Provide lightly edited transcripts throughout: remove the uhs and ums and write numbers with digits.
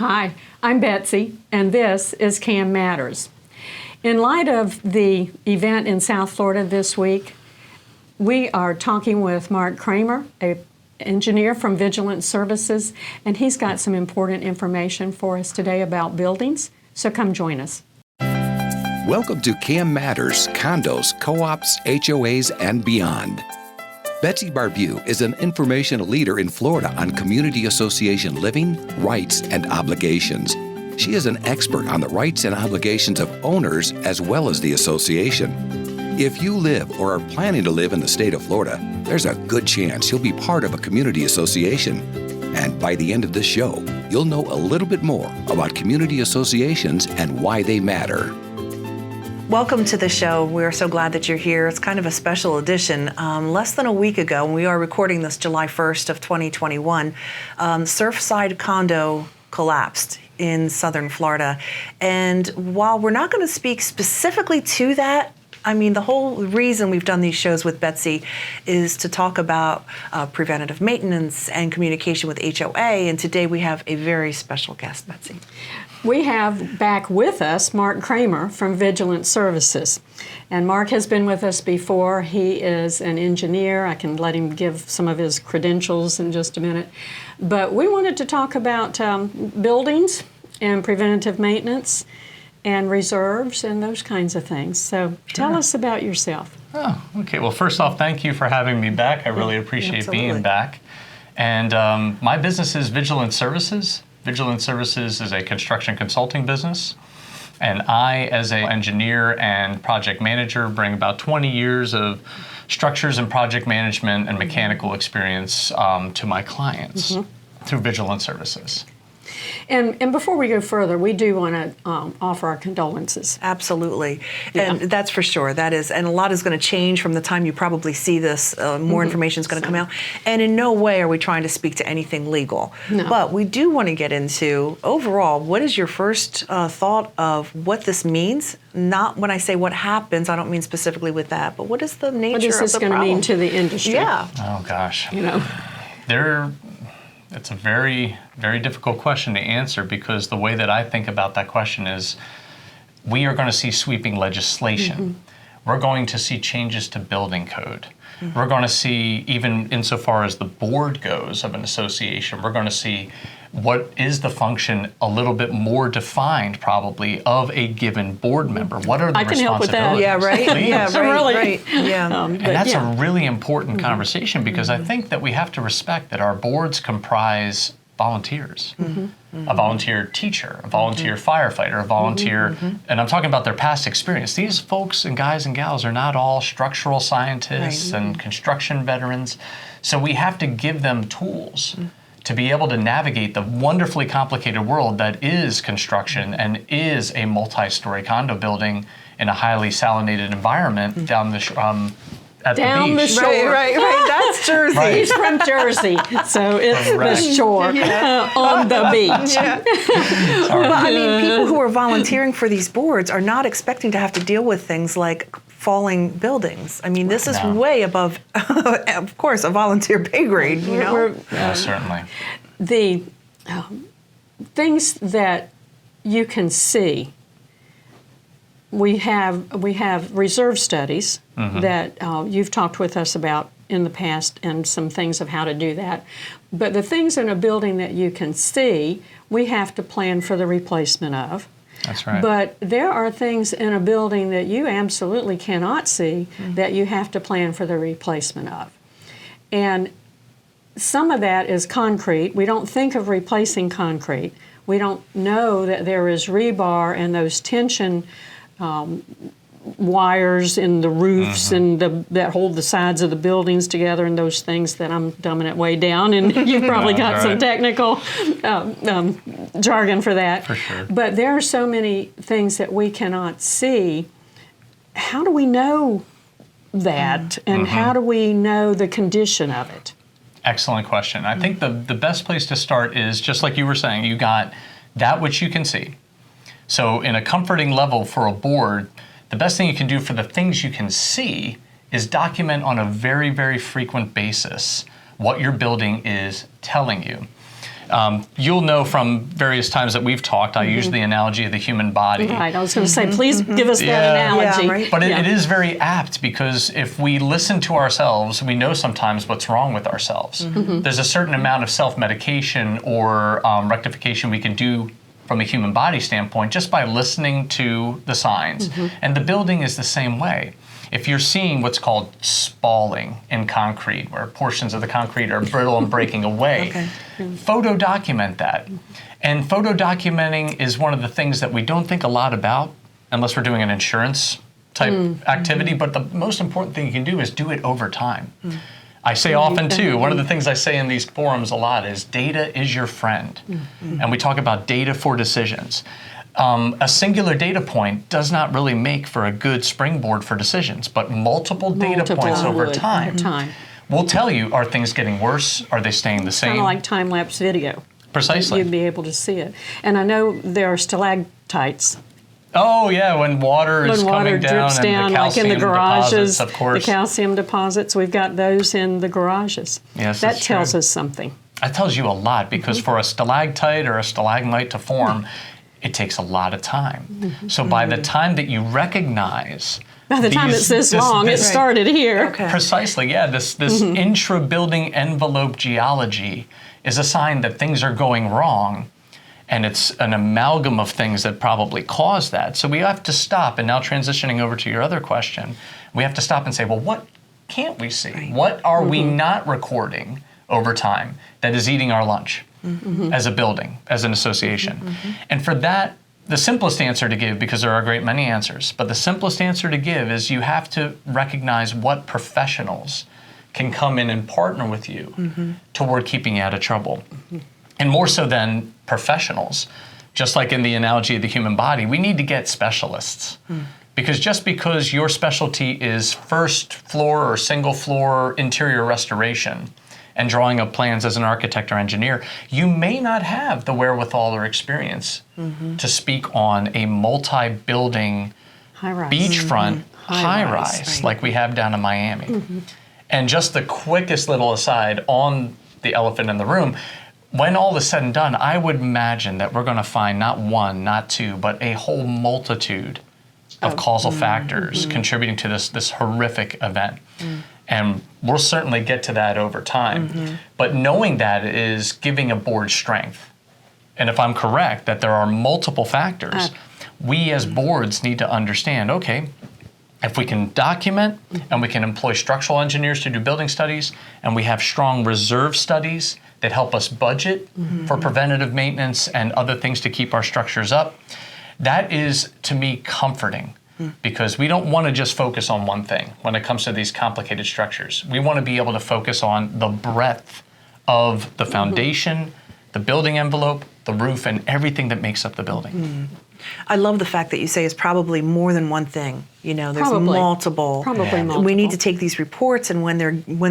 Hi, I'm Betsy, and this is CAM Matters. In light of the event in South Florida this week, we are talking with Mark Kramer, an engineer from Vigilant Services, and he's got some important information for us today about buildings, so come join us. Welcome to CAM Matters, Condos, Co-ops, HOAs, and beyond. Betsy Barbieux is an informational leader in Florida on community association living, rights, and obligations. She is an expert on the rights and obligations of owners as well as the association. If you live or are planning to live in the state of Florida, there's a good chance you'll be part of a community association. And by the end of this show, you'll know a little bit more about community associations and why they matter. Welcome to the show. We're so glad that you're here. It's kind of a special edition. Less than a week ago, and we are recording this July 1st of 2021, Surfside Condo collapsed in southern Florida. And while we're not going to speak specifically to that, I mean, the whole reason we've done these shows with Betsy is to talk about preventative maintenance and communication with HOA, and today we have a very special guest, Betsy. We have back with us Mark Kramer from Vigilant Services. And Mark has been with us before. He is an engineer. I can let him give some of his credentials in just a minute. But we wanted to talk about buildings and preventative maintenance and reserves and those kinds of things. So Tell us about yourself. Oh, okay. Well, first off, thank you for having me back. I really appreciate being back. And my business is Vigilant Services. Vigilant Services is a construction consulting business. And I, as an engineer and project manager, bring about 20 years of structures and project management and mechanical experience to my clients through Vigilant Services. And before we go further, we do want to offer our condolences. Absolutely. And that's for sure. That is, and a lot is going to change from the time you probably see this. More information is going to come out. And in no way are we trying to speak to anything legal. No. But we do want to get into, overall, what is your first thought of what this means? Not when I say what happens, I don't mean specifically with that, but what is the nature of the problem? What is this going to mean to the industry? Yeah. Oh, gosh. You know. It's a very, very difficult question to answer because the way that I think about that question is we are going to see sweeping legislation. We're going to see changes to building code. We're going to see, even insofar as the board goes of an association, we're going to see what is the function a little bit more defined probably of a given board member. What are the responsibilities? I can help with that. Yeah, right. Please. Yeah, right. Yeah. And that's a really important conversation because I think that we have to respect that our boards comprise volunteers. A volunteer teacher, a volunteer firefighter, a volunteer, and I'm talking about their past experience. These folks and guys and gals are not all structural scientists and construction veterans, so we have to give them tools to be able to navigate the wonderfully complicated world that is construction and is a multi-story condo building in a highly salinated environment down the at down the beach. The shore. Right. That's Jersey. Right. He's from Jersey, so it's the shore on the beach. Well, I mean, people who are volunteering for these boards are not expecting to have to deal with things like falling buildings. I mean, this is way above, of course, a volunteer pay grade, you know? Certainly. The things that you can see, we have reserve studies that you've talked with us about in the past and some things of how to do that. But the things in a building that you can see, we have to plan for the replacement of. That's right. But there are things in a building that you absolutely cannot see that you have to plan for the replacement of. And some of that is concrete. We don't think of replacing concrete. We don't know that there is rebar and those tension wires in the roofs and that hold the sides of the buildings together and those things that I'm dumbing it way down, and you've probably got some technical jargon for that. For sure. But there are so many things that we cannot see. How do we know that, and how do we know the condition of it? Excellent question. I think the best place to start is, just like you were saying, you got that which you can see. So in a comforting level for a board, the best thing you can do for the things you can see is document on a very, very frequent basis what your building is telling you. You'll know from various times that we've talked, I use the analogy of the human body. Right, I was going to say, please give us that analogy. Yeah, right. But it is very apt, because if we listen to ourselves, we know sometimes what's wrong with ourselves. There's a certain amount of self-medication or rectification we can do from a human body standpoint just by listening to the signs. And the building is the same way. If you're seeing what's called spalling in concrete, where portions of the concrete are brittle and breaking away, photo document that. And photo documenting is one of the things that we don't think a lot about unless we're doing an insurance type activity, but the most important thing you can do is do it over time. I say often too, one of the things I say in these forums a lot is data is your friend. And we talk about data for decisions. A singular data point does not really make for a good springboard for decisions, but multiple data points over time will tell you, are things getting worse? Are they staying the same? Kind of like time-lapse video. Precisely. You'd be able to see it. And I know there are stalactites. Oh yeah, when water is coming down drips and down, the like in calcium the garages, deposits, of course. the calcium deposits, we've got those in the garages. Yes, that that's tells true. us something. That tells you a lot, because for a stalactite or a stalagmite to form, it takes a lot of time. So by the time that you recognize, By the time it's this long, it started here. Precisely, yeah. This intra-building envelope geology is a sign that things are going wrong, and it's an amalgam of things that probably cause that. So we have to stop, and now transitioning over to your other question, we have to stop and say, well, what can't we see? What are we not recording over time that is eating our lunch as a building, as an association? And for that, the simplest answer to give, because there are a great many answers, but the simplest answer to give is you have to recognize what professionals can come in and partner with you toward keeping you out of trouble. And more so than professionals, just like in the analogy of the human body, we need to get specialists. Because just because your specialty is first floor or single floor interior restoration and drawing up plans as an architect or engineer, you may not have the wherewithal or experience to speak on a multi-building High-rise. beachfront high-rise like we have down in Miami. And just the quickest little aside on the elephant in the room, when all is said and done, I would imagine that we're going to find not one, not two, but a whole multitude of causal factors contributing to this horrific event. And we'll certainly get to that over time. But knowing that is giving a board strength. And if I'm correct, that there are multiple factors, we as boards need to understand, okay, if we can document and we can employ structural engineers to do building studies, and we have strong reserve studies that help us budget for preventative maintenance and other things to keep our structures up, that is, to me, comforting. Because we don't want to just focus on one thing when it comes to these complicated structures. We want to be able to focus on the breadth of the foundation, the building envelope, the roof, and everything that makes up the building. I love the fact that you say it's probably more than one thing. You know, there's multiple. Multiple. We need to take these reports, and when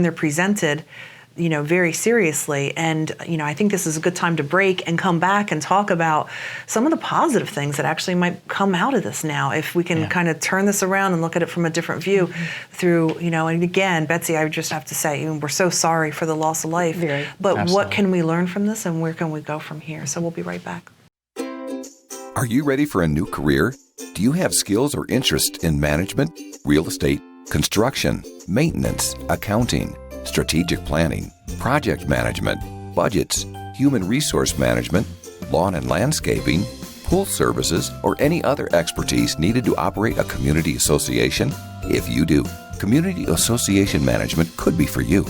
they're presented, you know, very seriously. And, you know, I think this is a good time to break and come back and talk about some of the positive things that actually might come out of this now, if we can kind of turn this around and look at it from a different view through, you know, and again, Betsy, I just have to say, we're so sorry for the loss of life, but Absolutely. What can we learn from this, and where can we go from here? So we'll be right back. Are you ready for a new career? Do you have skills or interest in management, real estate, construction, maintenance, accounting, strategic planning, project management, budgets, human resource management, lawn and landscaping, pool services, or any other expertise needed to operate a community association? If you do, community association management could be for you.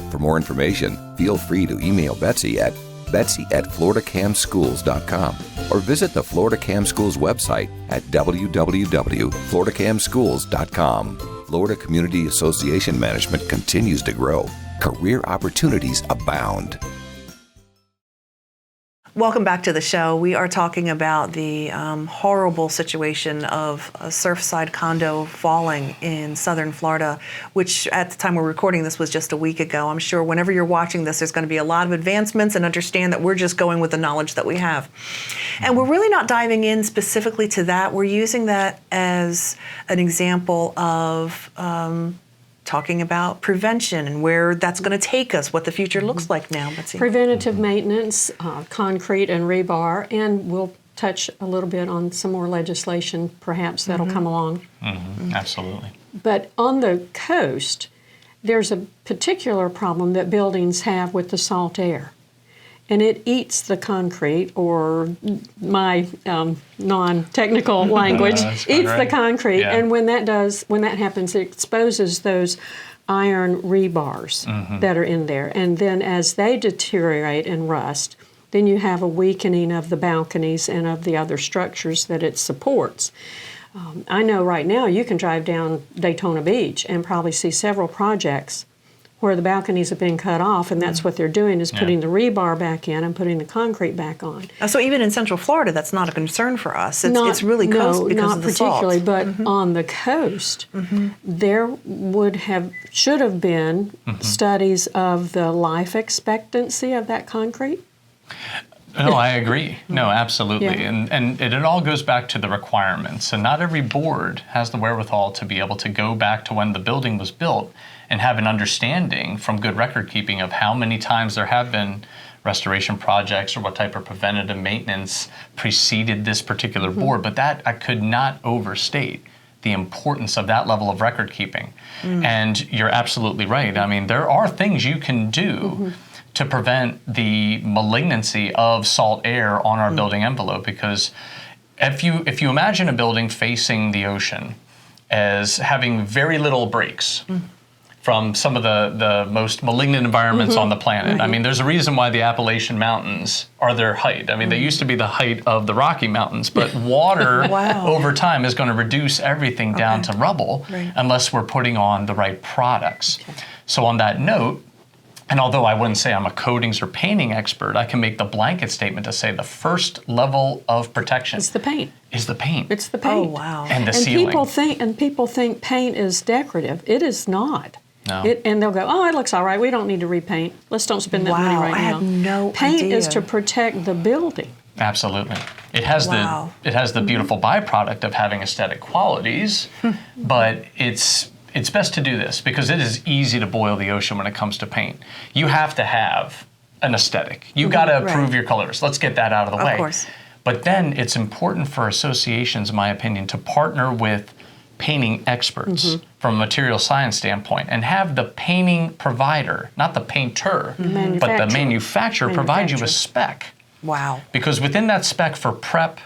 For more information, feel free to email Betsy at betsy@floridacamschools.com or visit the Florida Cam Schools website at www.floridacamschools.com. Florida Community Association Management continues to grow. Career opportunities abound. Welcome back to the show. We are talking about the horrible situation of a Surfside condo falling in southern Florida, which at the time we're recording this was just a week ago. I'm sure whenever you're watching this, there's going to be a lot of advancements, and understand that we're just going with the knowledge that we have. And we're really not diving in specifically to that. We're using that as an example of talking about prevention and where that's going to take us, what the future looks like now, Betsy. Preventative maintenance, concrete and rebar, and we'll touch a little bit on some more legislation perhaps that'll come along. Absolutely. But on the coast, there's a particular problem that buildings have with the salt air. And it eats the concrete, or my non-technical language, eats the concrete. Yeah. And when that happens, it exposes those iron rebars that are in there. And then as they deteriorate and rust, then you have a weakening of the balconies and of the other structures that it supports. I know right now you can drive down Daytona Beach and probably see several projects where the balconies have been cut off, and that's what they're doing is putting the rebar back in and putting the concrete back on. So even in Central Florida, that's not a concern for us. It's really coast because of the salt. Not particularly, but on the coast, there should have been studies of the life expectancy of that concrete. No, I agree. No, absolutely. Yeah. And it all goes back to the requirements. And not every board has the wherewithal to be able to go back to when the building was built and have an understanding from good record keeping of how many times there have been restoration projects or what type of preventative maintenance preceded this particular board. But that I could not overstate the importance of that level of record keeping. And you're absolutely right. I mean, there are things you can do to prevent the malignancy of salt air on our building envelope, because if you imagine a building facing the ocean as having very little breaks from some of the most malignant environments on the planet. I mean, there's a reason why the Appalachian Mountains are their height. I mean, they used to be the height of the Rocky Mountains, but water over time is going to reduce everything down to rubble unless we're putting on the right products. So on that note, and although I wouldn't say I'm a coatings or painting expert, I can make the blanket statement to say the first level of protection It's the paint. is the paint. It's the paint. Oh, wow. And the ceiling. People think paint is decorative. It is not. No. And they'll go, oh, it looks all right. We don't need to repaint. Let's don't spend that money right I now. had no Paint idea. is to protect the building. Absolutely. It has the beautiful byproduct of having aesthetic qualities, but it's best to do this because it is easy to boil the ocean when it comes to paint. You have to have an aesthetic. You got to approve your colors. Let's get that out of the way. Of course. But then it's important for associations, in my opinion, to partner with painting experts from a material science standpoint and have the painting provider, not the painter, but the manufacturer provide you a spec. Wow. Because within that spec for prep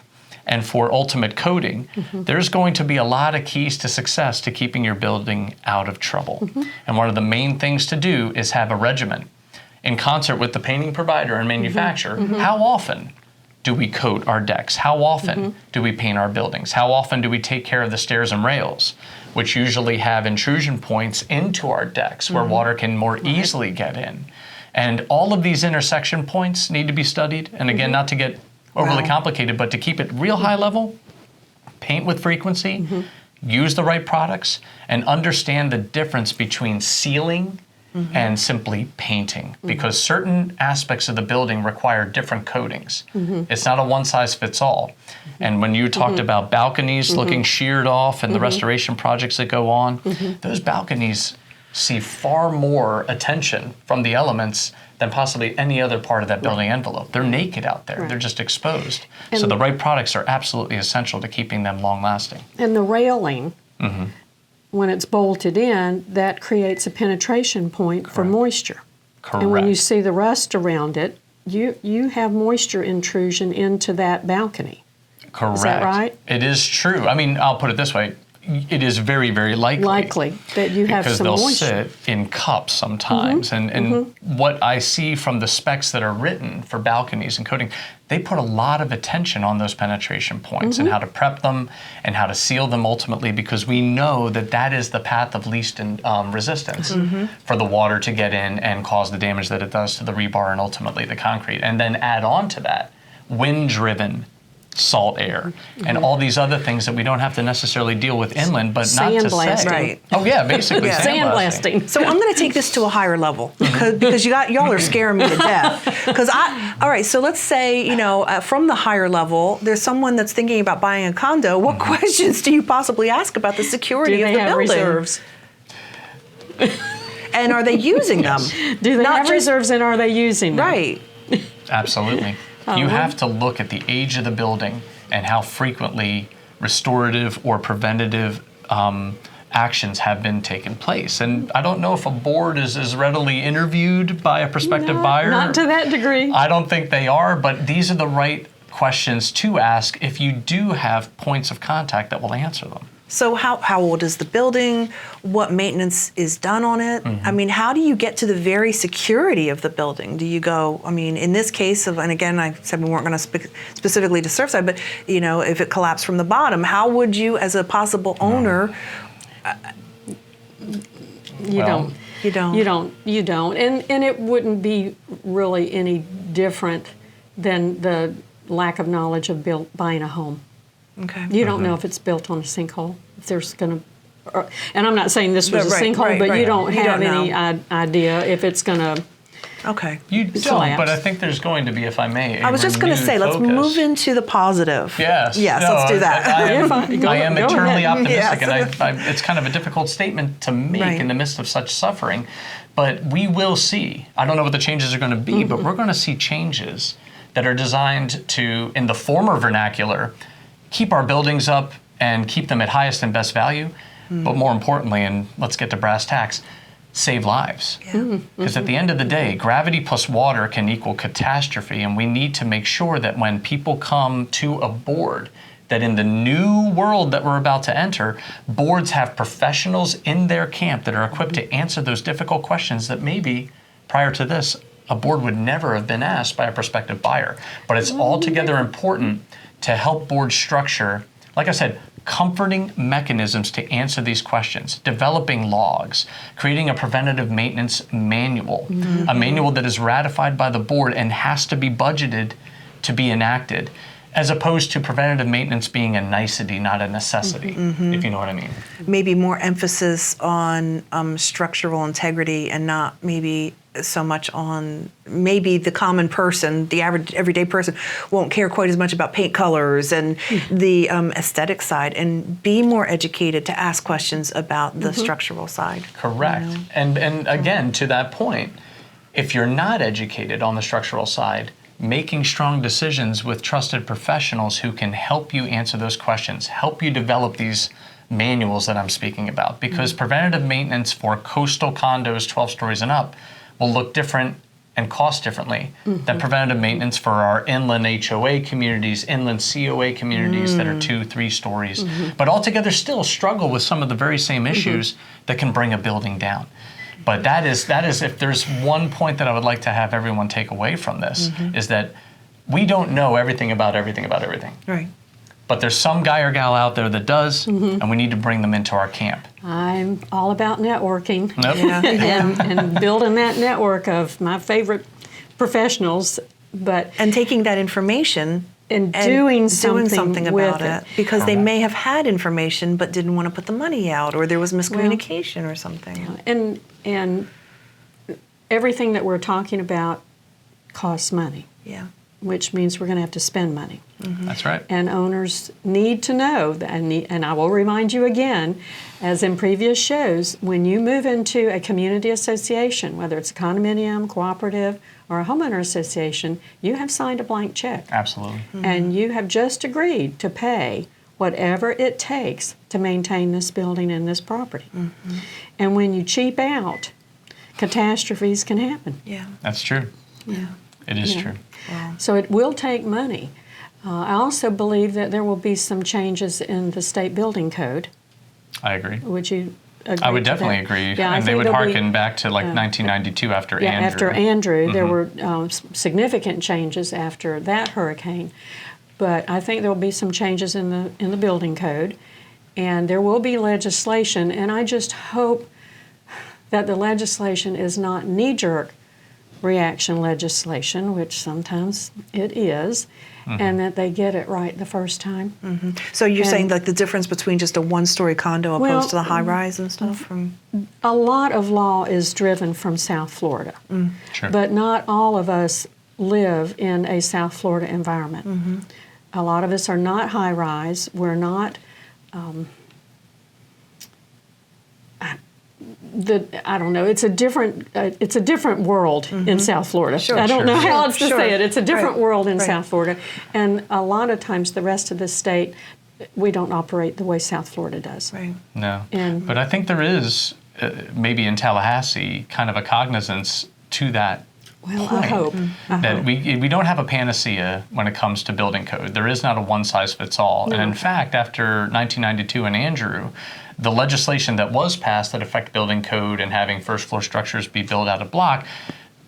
and for ultimate coating, there's going to be a lot of keys to success to keeping your building out of trouble. And one of the main things to do is have a regimen in concert with the painting provider and manufacturer. How often do we coat our decks? How often do we paint our buildings? How often do we take care of the stairs and rails, which usually have intrusion points into our decks where water can more easily get in? And all of these intersection points need to be studied. And again, not to get overly complicated, but to keep it real high level, paint with frequency, use the right products, and understand the difference between sealing and simply painting, because certain aspects of the building require different coatings. It's not a one-size-fits-all. And when you talked about balconies looking sheared off and the restoration projects that go on, those balconies see far more attention from the elements than possibly any other part of that building envelope. They're naked out there. They're just exposed. So the right products are absolutely essential to keeping them long-lasting. And the railing, when it's bolted in, that creates a penetration point for moisture. Correct. And when you see the rust around it, you have moisture intrusion into that balcony. Correct. Is that right? It is true. I mean, I'll put it this way. It is very, very likely that you have because some they'll moisture. sit in cups sometimes. And what I see from the specs that are written for balconies and coating, they put a lot of attention on those penetration points and how to prep them and how to seal them ultimately, because we know that that is the path of least resistance for the water to get in and cause the damage that it does to the rebar and ultimately the concrete. And then add on to that wind-driven salt air and all these other things that we don't have to necessarily deal with inland, but not to Sandblasting. Right. Oh yeah, basically Sandblasting. So I'm going to take this to a higher level because y'all are scaring me to death. All right, so let's say, from the higher level, there's someone that's thinking about buying a condo. What questions do you possibly ask about the security Do of they the have building? reserves? And are they using them? Do they Not have just- reserves and are they using them? Right. Absolutely. You have to look at the age of the building and how frequently restorative or preventative actions have been taking place. And I don't know if a board is as readily interviewed by a prospective buyer. Not to that degree. I don't think they are, but these are the right questions to ask if you do have points of contact that will answer them. So how old is the building? What maintenance is done on it? I mean, how do you get to the very security of the building? Do you go, I mean, in this case of, and again, I said we weren't going to speak specifically to Surfside, but you know, if it collapsed from the bottom, how would you, as a possible owner, You Well, don't. You don't. And it wouldn't be really any different than the lack of knowledge of buying a home. okay. You don't know if it's built on a sinkhole, if there's going to, and I'm not saying this was a Right, sinkhole, right, but right. you don't You have don't any idea if it's going to. Okay. You don't, collapse. but I think there's going to be, if I may, I was just going to say, let's move into the positive. Yes. Yes, No, let's do that. I am, Go I am ahead. eternally optimistic, Yes. and it's kind of a difficult statement to make Right. in the midst of such suffering. But we will see. I don't know what the changes are going to be, but we're going to see changes that are designed to, in the former vernacular, keep our buildings up and keep them at highest and best value. But more importantly, and let's get to brass tacks, save lives. Because at the end of the day, gravity plus water can equal catastrophe, and we need to make sure that when people come to a board, that in the new world that we're about to enter, boards have professionals in their camp that are equipped to answer those difficult questions that maybe prior to this, a board would never have been asked by a prospective buyer. But it's altogether important to help boards structure, like I said, comforting mechanisms to answer these questions, developing logs, creating a preventative maintenance manual, a manual that is ratified by the board and has to be budgeted to be enacted, as opposed to preventative maintenance being a nicety, not a necessity, if you know what I mean. Maybe more emphasis on structural integrity and not maybe so much on maybe the common person, the average everyday person won't care quite as much about paint colors and the aesthetic side, and be more educated to ask questions about the structural side. Correct. And again, to that point, if you're not educated on the structural side, making strong decisions with trusted professionals who can help you answer those questions, help you develop these manuals that I'm speaking about. Because preventative maintenance for coastal condos 12 stories and up will look different and cost differently than preventative maintenance for our inland HOA communities, inland COA communities that are 2-3 stories, but altogether still struggle with some of the very same issues that can bring a building down. But that is if there's one point that I would like to have everyone take away from this, is that we don't know everything about everything. Right. But there's some guy or gal out there that does, and we need to bring them into our camp. I'm all about networking Yep. Yeah. and building that network of my favorite professionals, but And taking that information and doing something something with about it. it, because they Correct. may have had information but didn't want to put the money out, or there was miscommunication or something. And everything that we're talking about costs money, Yeah. which means we're going to have to spend money. That's right. And owners need to know, that, and I will remind you again, as in previous shows, when you move into a community association, whether it's a condominium, cooperative, or a homeowner association, you have signed a blank check. Absolutely. And you have just agreed to pay whatever it takes to maintain this building and this property. And when you cheap out, catastrophes can happen. Yeah. That's true. Yeah. It is Yeah. true. So it will take money. I also believe that there will be some changes in the state building code. I agree. Would you agree? I would to definitely that? agree. Yeah, I And they think would there'll be- harken back to like 1992 after Yeah, Andrew. after Andrew, there were significant changes after that hurricane. But I think there will be some changes in the building code, and there will be legislation. And I just hope that the legislation is not knee-jerk reaction legislation, which sometimes it is, and that they get it right the first time. So you're saying And- like the difference between just a one-story condo opposed Well, to the high-rise and stuff? From A lot of law is driven from South Florida, Sure. but not all of us live in a South Florida environment. A lot of us are not high-rise. We're not I don't know. It's a different world in South Florida. Sure, I don't know how else to Sure. say it. It's a different Right. world in Right. South Florida, and a lot of times the rest of the state, we don't operate the way South Florida does. Right. No. And- But I think there is, maybe in Tallahassee, kind of a cognizance to that. Well, point, I hope. that we don't have a panacea when it comes to building code. There is not a one-size-fits-all. And in fact, after 1992 and Andrew, the legislation that was passed that affected building code and having first-floor structures be built out of block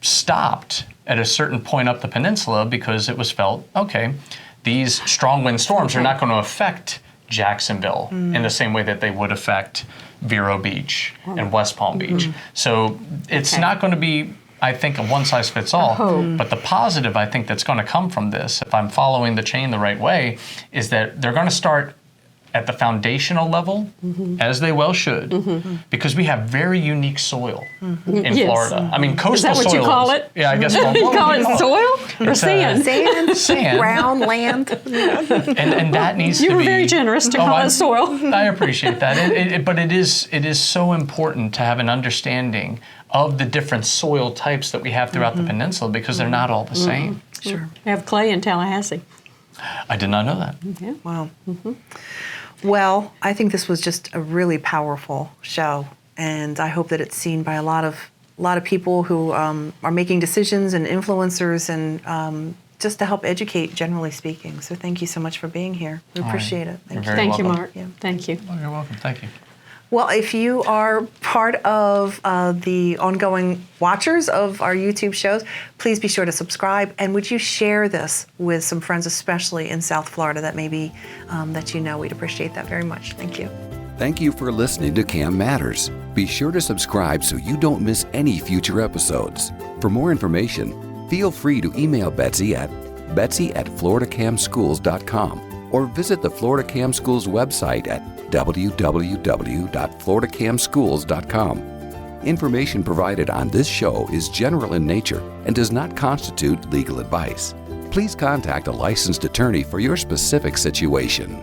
stopped at a certain point up the peninsula because it was felt, okay, these strong wind storms are not going to affect Jacksonville in the same way that they would affect Vero Beach and West Palm Beach. So it's not going to be, I think, a one-size-fits-all. But the positive, I think, that's going to come from this, if I'm following the chain the right way, is that they're going to start at the foundational level, as they well should, because we have very unique soil in Yes. Florida. I mean, coastal Is that what soil you call it? Yeah, I guess. You call it soil or sand? Sand. Brown land. And that needs to You be. were very generous to call it soil. I appreciate that. But it is so important to have an understanding of the different soil types that we have throughout the peninsula because they're not all the same. Sure. We have clay in Tallahassee. I did not know that. Yeah. Wow. Well, I think this was just a really powerful show, and I hope that it's seen by a lot of people who are making decisions and influencers, and just to help educate, generally speaking. So thank you so much for being here. We appreciate it. You're Thank you. very Thank you, welcome. Mark. Yeah. Thank you. Oh, you're welcome. Thank you. Well, if you are part of the ongoing watchers of our YouTube shows, please be sure to subscribe. And would you share this with some friends, especially in South Florida, that maybe that you know? We'd appreciate that very much. Thank you. Thank you for listening to CAM Matters. Be sure to subscribe so you don't miss any future episodes. For more information, feel free to email Betsy at betsy@floridacamschools.com or visit the Florida Cam Schools website at www.floridacamschools.com. Information provided on this show is general in nature and does not constitute legal advice. Please contact a licensed attorney for your specific situation.